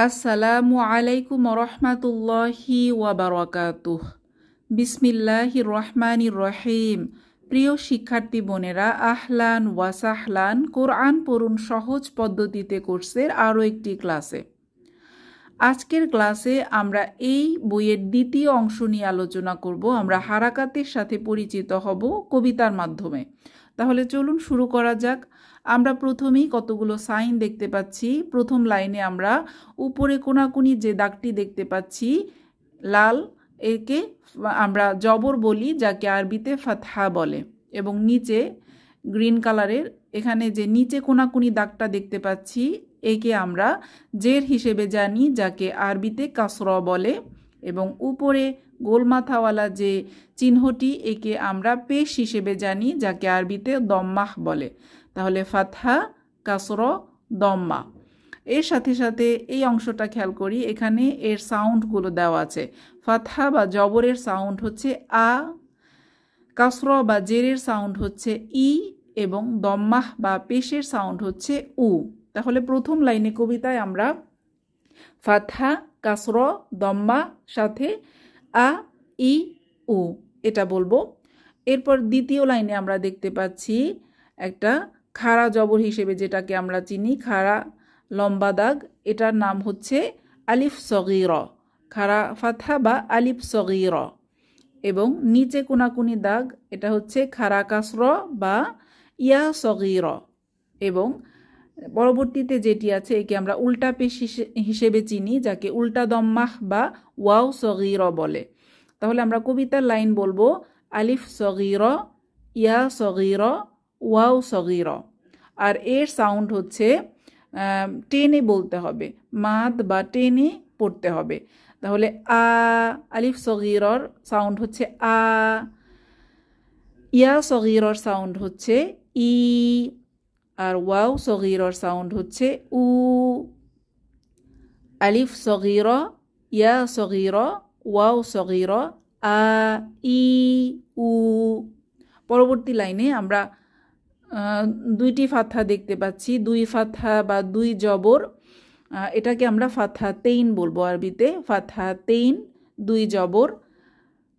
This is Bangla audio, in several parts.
আসসালামু আলাইকুম রহমাতুল্লাহি ওয়া বারাকাতুহ। বিসমিল্লাহির রহমানির রহিম। প্রিয় শিক্ষার্থী বোনেরা, আহলান ওয়া সাহলান। কোরআন পড়ুন সহজ পদ্ধতিতে কোর্সের আরও একটি ক্লাসে। আজকের ক্লাসে আমরা এই বইয়ের দ্বিতীয় অংশ নিয়ে আলোচনা করব। আমরা হারাকাতের সাথে পরিচিত হব কবিতার মাধ্যমে। তাহলে চলুন শুরু করা যাক। আমরা প্রথমেই কতগুলো সাইন দেখতে পাচ্ছি। প্রথম লাইনে আমরা উপরে কোনাকুনি যে দাগটি দেখতে পাচ্ছি লাল, একে আমরা জবর বলি, যাকে আরবিতে ফাতহা বলে। এবং নিচে গ্রিন কালারের এখানে যে নিচে কোনাকুনি দাগটা দেখতে পাচ্ছি একে আমরা জের হিসেবে জানি, যাকে আরবিতে কাসরা বলে। এবং উপরে গোলমাথাওয়ালা যে চিহ্নটি একে আমরা পেশ হিসেবে জানি, যাকে আরবিতে দম্মাহ বলে। তাহলে ফাতহা, কাসরা, দম্মা। এর সাথে সাথে এই অংশটা খেয়াল করি, এখানে এর সাউন্ডগুলো দেওয়া আছে। ফাতহা বা জবরের সাউন্ড হচ্ছে আ, কাসরা বা জেরের সাউন্ড হচ্ছে ই, এবং দম্মাহ বা পেশের সাউন্ড হচ্ছে উ। তাহলে প্রথম লাইনে কবিতায় আমরা ফাতহা, কাসরা, দম্মা সাথে আ, ই, উ এটা বলবো। এরপর দ্বিতীয় লাইনে আমরা দেখতে পাচ্ছি একটা খাড়া জবর হিসেবে, যেটাকে আমরা চিনি খাড়া লম্বা দাগ, এটার নাম হচ্ছে আলিফ সগীর, খাড়া ফাতহা বা আলিফ সগীর। এবং নিচে কোনাকুনি দাগ, এটা হচ্ছে খাড়া কাসরা বা ইয়া সগীর। এবং পরবর্তীতে যেটি আছে একে আমরা উল্টা পেশ হিসেবে চিনি, যাকে উল্টা দম্মাহ বা ওয়াও সগীর বলে। তাহলে আমরা কবিতার লাইন বলবো আলিফ সগীর, ইয়া সগীর, ওয়াও সগীর। আর এর সাউন্ড হচ্ছে টেনে বলতে হবে, মাদ বা টেনে পড়তে হবে। তাহলে আ, আলিফ সগীরর সাউন্ড হচ্ছে আ, ইয়া সগীরর সাউন্ড হচ্ছে ই, আর ওয়াও সগীরর সাউন্ড হচ্ছে উ। আলিফ সগীর, ইয়া সগীর, ওয়াও সগীর, আ, ই, উ। পরবর্তী লাইনে আমরা দুইটি ফাতহা দেখতে পাচ্ছি, দুই ফাতহা বা দুই জবর, এটাকে আমরা ফাতহা তেইন বলবো আরবিতে। ফাতহা তেইন, দুই জবর।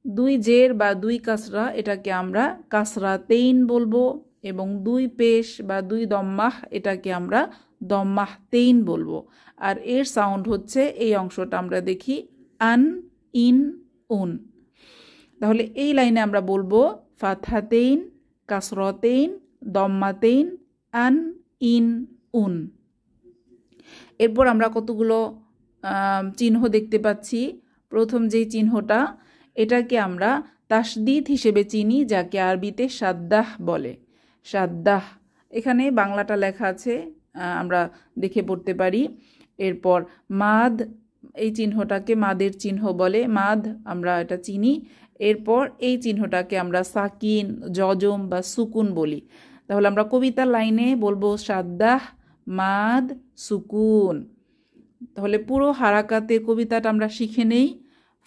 দুই জের বা দুই কাসরা, এটাকে আমরা কাসরা তেইন বলবো। এবং দুই পেশ বা দুই দম্মাহ, এটাকে আমরা দম্মাহ তেইন বলবো। আর এর সাউন্ড হচ্ছে এই অংশটা আমরা দেখি আন, ইন, উন। তাহলে এই লাইনে আমরা বলবো ফাতহা তেইন, কাসরা তেইন, দম্মা তেইন, আন, ইন, উন। এরপর আমরা কতগুলো চিহ্ন দেখতে পাচ্ছি। প্রথম যেই চিহ্নটা, এটাকে আমরা তাসদিদ হিসেবে চিনি, যাকে আরবিতে সাদ্দাহ বলে। সাদ্দাহ, এখানে বাংলাটা লেখা আছে, আমরা দেখে পড়তে পারি। এরপর মাদ, এই চিহ্নটাকে মাদের চিহ্ন বলে, মাদ আমরা এটা চিনি। এরপর এই চিহ্নটাকে আমরা সাকিন, জজম বা সুকুন বলি। তাহলে আমরা কবিতার লাইনে বলবো সাদ্দাহ, মাদ, সুকুন। তাহলে পুরো হারাকাতে কবিতাটা আমরা শিখে নেই।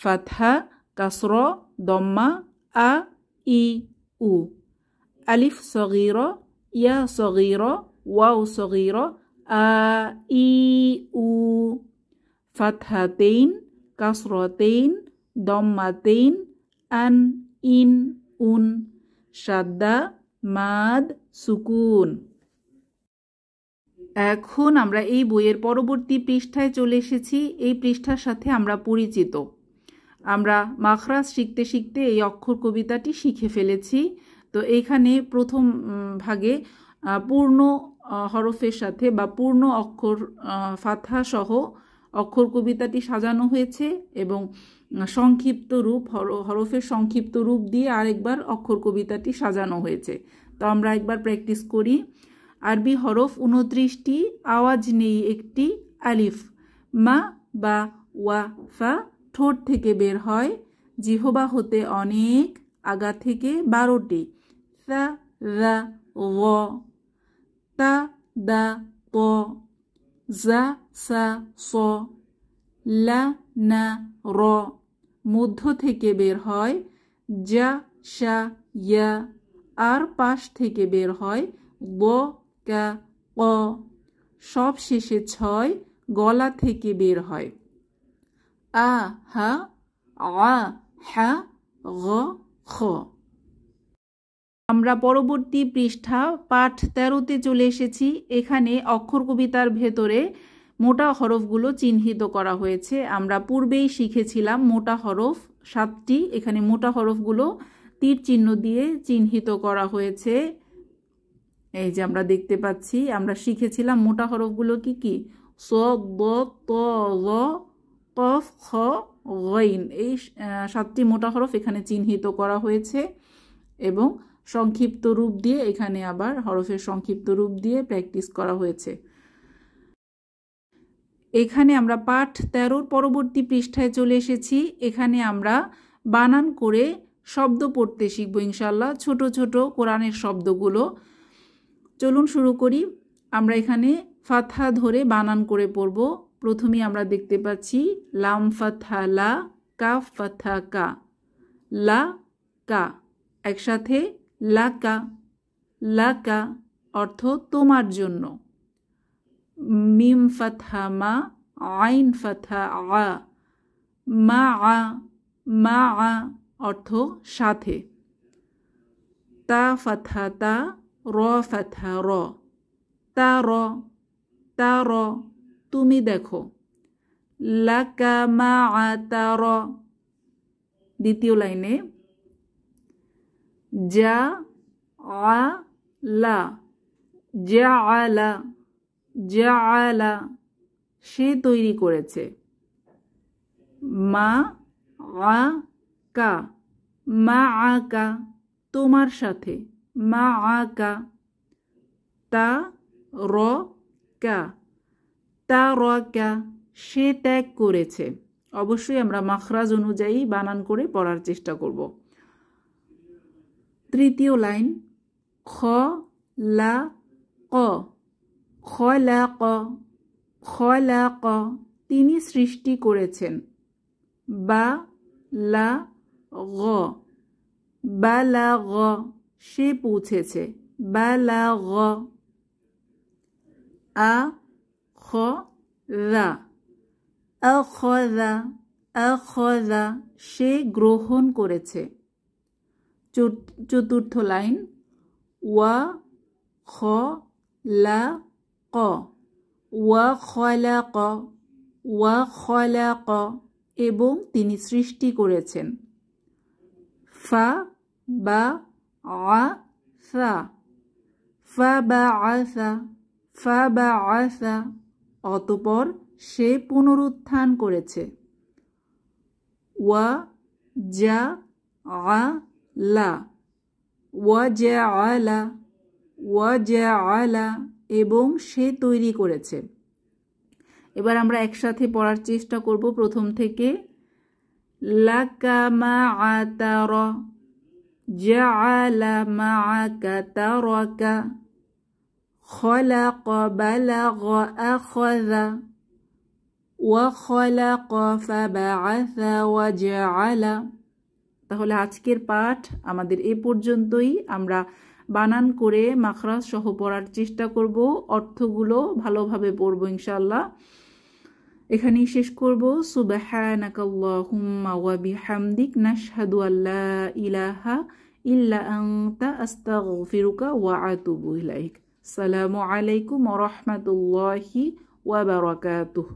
ফাতহা, কাসরা, দম্মা, আ, ই, উ। আলিফ সগীর, ইয়া সগীর, wow Sagir, a, E, uh. ফাতহাতেইন, কাসরাতেইন, দম্মাতেইন, An, in, উন। সাদ্দা, মাদ, সুকুন। এখন আমরা এই বইয়ের পরবর্তী পৃষ্ঠায় চলে এসেছি। এই পৃষ্ঠার সাথে আমরা পরিচিত। আমরা মাখরাজ শিখতে শিখতে এই অক্ষর কবিতাটি শিখে ফেলেছি। তো এইখানে প্রথম ভাগে পূর্ণ হরফের সাথে বা পূর্ণ অক্ষর ফাতহা সহ অক্ষর কবিতাটি সাজানো হয়েছে, এবং সংক্ষিপ্ত রূপ, হরফের সংক্ষিপ্ত রূপ দিয়ে আরেকবার অক্ষর কবিতাটি সাজানো হয়েছে। তো আমরা একবার প্র্যাকটিস করি। আরবি হরফ 29টি, আওয়াজ নেই একটি, আলিফ। মা বা ওয়া, ফা ঠোঁট থেকে বের হয়, জিহবা হতে অনেক, আগা থেকে 12টি। সা, রা, গ, তা, দা, ত, জা, সা, স, লা, না, র মধ্য থেকে বের হয়, জা, শা, ইয়া। আর পাশ থেকে বের হয় ব, কা, ক। সব শেষে 6, গলা থেকে বের হয়। আ হা আ হা গ খ। আমরা পরবর্তী পৃষ্ঠা পাঠ 13তে চলে এসেছি। এখানে অক্ষর কবিতার ভেতরে মোটা হরফগুলো চিহ্নিত করা হয়েছে। আমরা পূর্বেই শিখেছিলাম মোটা হরফ 7টি। এখানে মোটা হরফগুলো তীর চিহ্ন দিয়ে চিহ্নিত করা হয়েছে। এই যে আমরা দেখতে পাচ্ছি, আমরা শিখেছিলাম মোটা হরফগুলো কি কি? স, দ, ত, ল, কফ, খ, গইন। এই 7টি মোটা হরফ এখানে চিহ্নিত করা হয়েছে এবং সংক্ষিপ্ত রূপ দিয়ে এখানে আবার হরফের সংক্ষিপ্ত রূপ দিয়ে প্র্যাকটিস করা হয়েছে। এখানে আমরা পাঠ 13 পরবর্তী পৃষ্ঠায় চলে এসেছি। এখানে আমরা বানান করে শব্দ পড়তে শিখব ইনশাল্লাহ, ছোট ছোট কোরআনের শব্দগুলো। চলুন শুরু করি। আমরা এখানে ফাতহা ধরে বানান করে পড়ব। প্রথমেই আমরা দেখতে পাচ্ছি লাম ফাতহা লা, কাফ ফাতহা কা, লা কা। একসাথে লাকা, লাকা অর্থ তোমার জন্য। মিম ফাতহা মা, আইন ফাতহা আ, মা আ, মা আ অর্থ সাথে। তা ফাতহা তা, র ফাতহা র, তা র, তা র তুমি দেখো। লাকা মা আ তা র। দ্বিতীয় লাইনে জা আ লা, জা আলা, জা আলা সে তৈরি করেছে। মা আ কা, মা আ কা তোমার সাথে, মা আ কা। তা র কা, তা র কা সে ত্যাগ করেছে। অবশ্যই আমরা মাখরাজ অনুযায়ী বানান করে পড়ার চেষ্টা করব। তৃতীয় লাইন খ লা ক, খলাক, খলাক তিনি সৃষ্টি করেছেন। বা লা গ, বালাগ সে পৌঁছেছে, বালাগ। আ খ দা, আখযা, আখযা সে গ্রহণ করেছে। চতুর্থ লাইন ওয়া খ লা ক, ওয়া খলাক, ওয়া খলাক এবং তিনি সৃষ্টি করেছেন। ফা বা আ সা, ফা বা আসা, ফা বা আসা অতঃপর সে পুনরুত্থান করেছে। ওয়া জা আ লা, ওয়া জা আলা, ওয়া জা আলা এবং সে তৈরি করেছে। এবার আমরা একসাথে পড়ার চেষ্টা করব প্রথম থেকে। লাকা মা আ তার, জাআলা মাআকা তারাকা, খলাক বালাগ আখযা, ওয়া খলাক ফাবাআসা ওয়া জাআলা। তাহলে আজকের পাঠ আমাদের এ পর্যন্তই। আমরা বানান করে মাখরাজ সহ পড়ার চেষ্টা করব, অর্থগুলো ভালোভাবে পড়ব ইনশাআল্লাহ। এখানেই শেষ করব। সুবহানাকাল্লাহুম্মা ওয়া বিহামদিক নাশহাদু আল্লা ইলাহা ইল্লা আনতা আস্তাগফিরুকা ওয়া আতুবু ইলাইক। আসসালামু আলাইকুম ওয়া রাহমাতুল্লাহি ওয়া বারাকাতুহু।